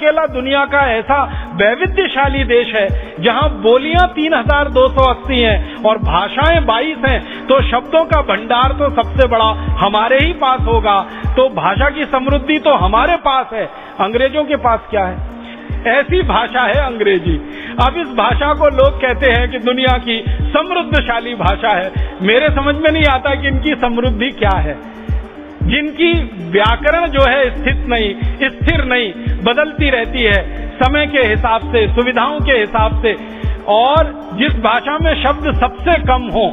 अकेला दुनिया का ऐसा वैविध्यशाली देश है जहां बोलियां 3280 हैं और भाषाएं 22 हैं, तो शब्दों का भंडार तो सबसे बड़ा हमारे ही पास होगा। तो भाषा की समृद्धि तो हमारे पास है, अंग्रेजों के पास क्या है? ऐसी भाषा है अंग्रेजी। अब इस भाषा को लोग कहते हैं कि दुनिया की समृद्धशाली भाषा है। मेरे समझ में नहीं आता कि इनकी समृद्धि क्या है। जिनकी व्याकरण जो है स्थिर नहीं, बदलती रहती है समय के हिसाब से, सुविधाओं के हिसाब से, और जिस भाषा में शब्द सबसे कम हो,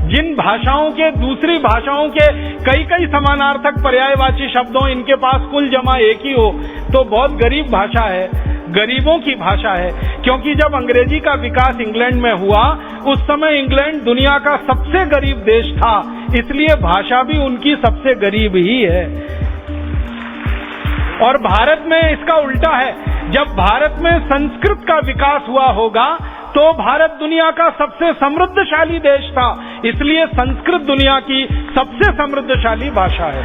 जिन भाषाओं के दूसरी भाषाओं के कई समानार्थक पर्यायवाची शब्दों इनके पास कुल जमा एक ही हो, तो बहुत गरीब भाषा है, गरीबों की भाषा है। क्योंकि जब अंग्रेजी का विकास इंग्लैंड में हुआ, उस समय इंग्लैंड दुनिया का सबसे गरीब देश था, इसलिए भाषा भी उनकी सबसे गरीब ही है। और भारत में इसका उल्टा है। जब भारत में संस्कृत का विकास हुआ होगा तो भारत दुनिया का सबसे समृद्धशाली देश था, इसलिए संस्कृत दुनिया की सबसे समृद्धशाली भाषा है।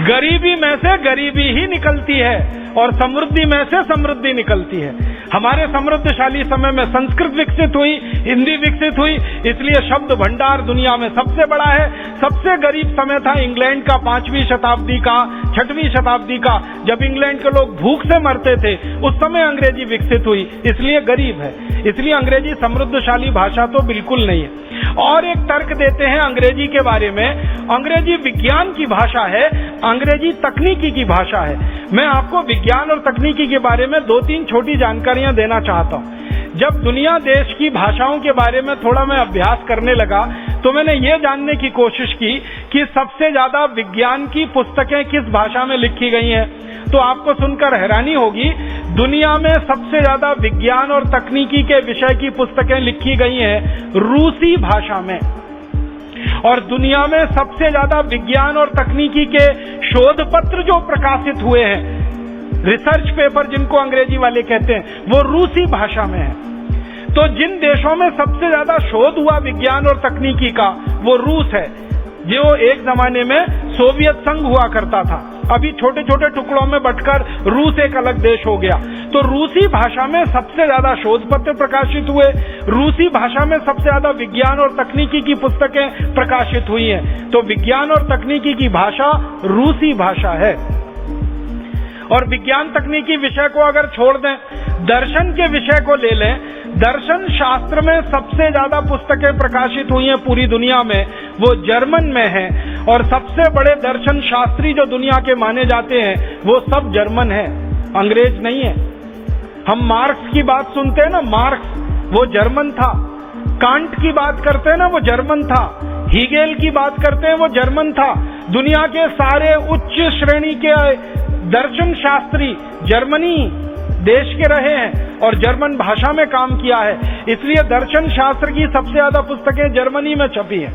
गरीबी में से गरीबी ही निकलती है और समृद्धि में से समृद्धि निकलती है। हमारे समृद्धशाली समय में संस्कृत विकसित हुई, हिंदी विकसित हुई, इसलिए शब्द भंडार दुनिया में सबसे बड़ा है। सबसे गरीब समय था इंग्लैंड का 5वीं शताब्दी का, 6वीं शताब्दी का, जब इंग्लैंड के लोग भूख से मरते थे, उस समय अंग्रेजी विकसित हुई, इसलिए गरीब है। इसलिए अंग्रेजी समृद्धशाली भाषा तो बिल्कुल नहीं है। और एक तर्क देते हैं अंग्रेजी के बारे में, अंग्रेजी विज्ञान की भाषा है, अंग्रेजी तकनीकी की भाषा है। मैं आपको विज्ञान और तकनीकी के बारे में 2-3 छोटी जानकारियां देना चाहता हूं। जब दुनिया देश की भाषाओं के बारे में थोड़ा मैं अभ्यास करने लगा, तो मैंने ये जानने की कोशिश की कि सबसे ज्यादा विज्ञान की पुस्तकें किस भाषा में लिखी गई हैं। तो आपको सुनकर हैरानी होगी, दुनिया में सबसे ज्यादा विज्ञान और तकनीकी के विषय की पुस्तकें लिखी गई हैं रूसी भाषा में। और दुनिया में सबसे ज्यादा विज्ञान और तकनीकी के शोध पत्र जो प्रकाशित हुए हैं, रिसर्च पेपर जिनको अंग्रेजी वाले कहते हैं, वो रूसी भाषा में है। तो जिन देशों में सबसे ज्यादा शोध हुआ विज्ञान और तकनीकी का, वो रूस है, जो एक जमाने में सोवियत संघ हुआ करता था। अभी छोटे छोटे टुकड़ों में बंटकर रूस एक अलग देश हो गया। तो रूसी भाषा में सबसे ज्यादा शोध पत्र प्रकाशित हुए, रूसी भाषा में सबसे ज्यादा विज्ञान और तकनीकी की पुस्तकें प्रकाशित हुई हैं। तो विज्ञान और तकनीकी की भाषा रूसी भाषा है। और विज्ञान तकनीकी विषय को अगर छोड़ दें, दर्शन के विषय को ले लें, दर्शन शास्त्र में सबसे ज्यादा पुस्तकें प्रकाशित हुई हैं पूरी दुनिया में, वो जर्मन में है। और सबसे बड़े दर्शन शास्त्री जो दुनिया के माने जाते हैं, वो सब जर्मन है, अंग्रेज नहीं है। हम मार्क्स की बात सुनते हैं ना, मार्क्स, वो जर्मन था। कांट की बात करते हैं ना, वो जर्मन था। हीगेल की बात करते हैं, वो जर्मन था। दुनिया के सारे उच्च श्रेणी के दर्शन शास्त्री जर्मनी देश के रहे हैं और जर्मन भाषा में काम किया है, इसलिए दर्शन शास्त्र की सबसे ज्यादा पुस्तकें जर्मनी में छपी हैं।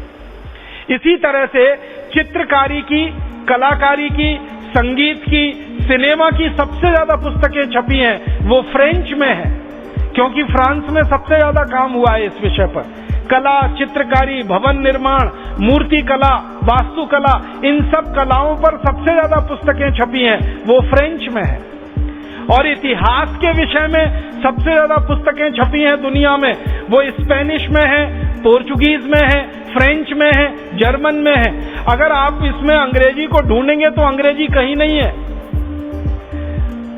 इसी तरह से चित्रकारी की, कलाकारी की, संगीत की, सिनेमा की सबसे ज्यादा पुस्तकें छपी हैं, वो फ्रेंच में है, क्योंकि फ्रांस में सबसे ज्यादा काम हुआ है इस विषय पर। कला, चित्रकारी, भवन निर्माण, मूर्ति कला, वास्तुकला, इन सब कलाओं पर सबसे ज्यादा पुस्तकें छपी हैं, वो फ्रेंच में है। और इतिहास के विषय में सबसे ज्यादा पुस्तकें छपी हैं दुनिया में, वो स्पेनिश में है, पोर्चुगीज में है, फ्रेंच में है, जर्मन में है। अगर आप इसमें अंग्रेजी को ढूंढेंगे तो अंग्रेजी कहीं नहीं है।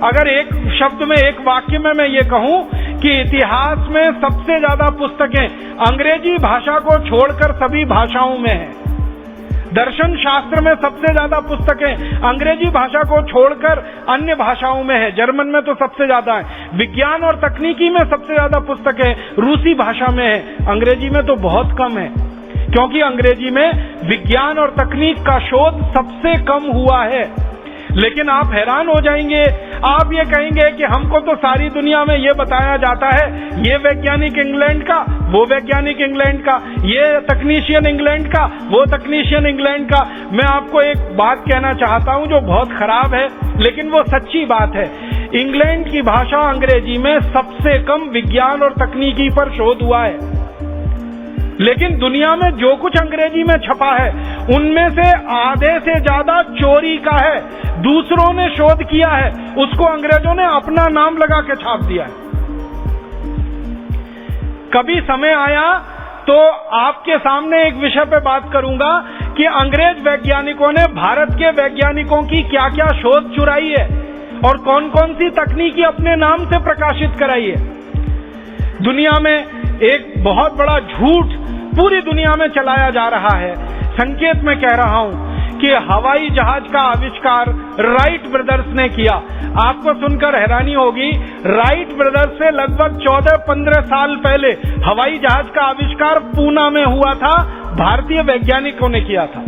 अगर एक शब्द में, एक वाक्य में मैं ये कहूं कि इतिहास में सबसे ज्यादा पुस्तकें अंग्रेजी भाषा को छोड़कर सभी भाषाओं में हैं। दर्शन शास्त्र में सबसे ज्यादा पुस्तकें अंग्रेजी भाषा को छोड़कर अन्य भाषाओं में है, जर्मन में तो सबसे ज्यादा है। विज्ञान और तकनीकी में सबसे ज्यादा पुस्तकें रूसी भाषा में है, अंग्रेजी में तो बहुत कम है, क्योंकि अंग्रेजी में विज्ञान और तकनीक का शोध सबसे कम हुआ है। लेकिन आप हैरान हो जाएंगे, आप ये कहेंगे कि हमको तो सारी दुनिया में ये बताया जाता है, ये वैज्ञानिक इंग्लैंड का, वो वैज्ञानिक इंग्लैंड का, ये तकनीशियन इंग्लैंड का, वो तकनीशियन इंग्लैंड का। मैं आपको एक बात कहना चाहता हूं जो बहुत खराब है, लेकिन वो सच्ची बात है। इंग्लैंड की भाषा अंग्रेजी में सबसे कम विज्ञान और तकनीकी पर शोध हुआ है, लेकिन दुनिया में जो कुछ अंग्रेजी में छपा है उनमें से आधे से ज्यादा चोरी का है, दूसरों ने शोध किया है, उसको अंग्रेजों ने अपना नाम लगा के छाप दिया है। कभी समय आया तो आपके सामने एक विषय पे बात करूंगा कि अंग्रेज वैज्ञानिकों ने भारत के वैज्ञानिकों की क्या क्या शोध चुराई है और कौन कौन सी तकनीकी अपने नाम से प्रकाशित कराई है। दुनिया में एक बहुत बड़ा झूठ पूरी दुनिया में चलाया जा रहा है। संकेत में कह रहा हूं कि हवाई जहाज का आविष्कार राइट ब्रदर्स ने किया। आपको सुनकर हैरानी होगी, राइट ब्रदर्स से लगभग 14-15 साल पहले हवाई जहाज का आविष्कार पूना में हुआ था, भारतीय वैज्ञानिकों ने किया था।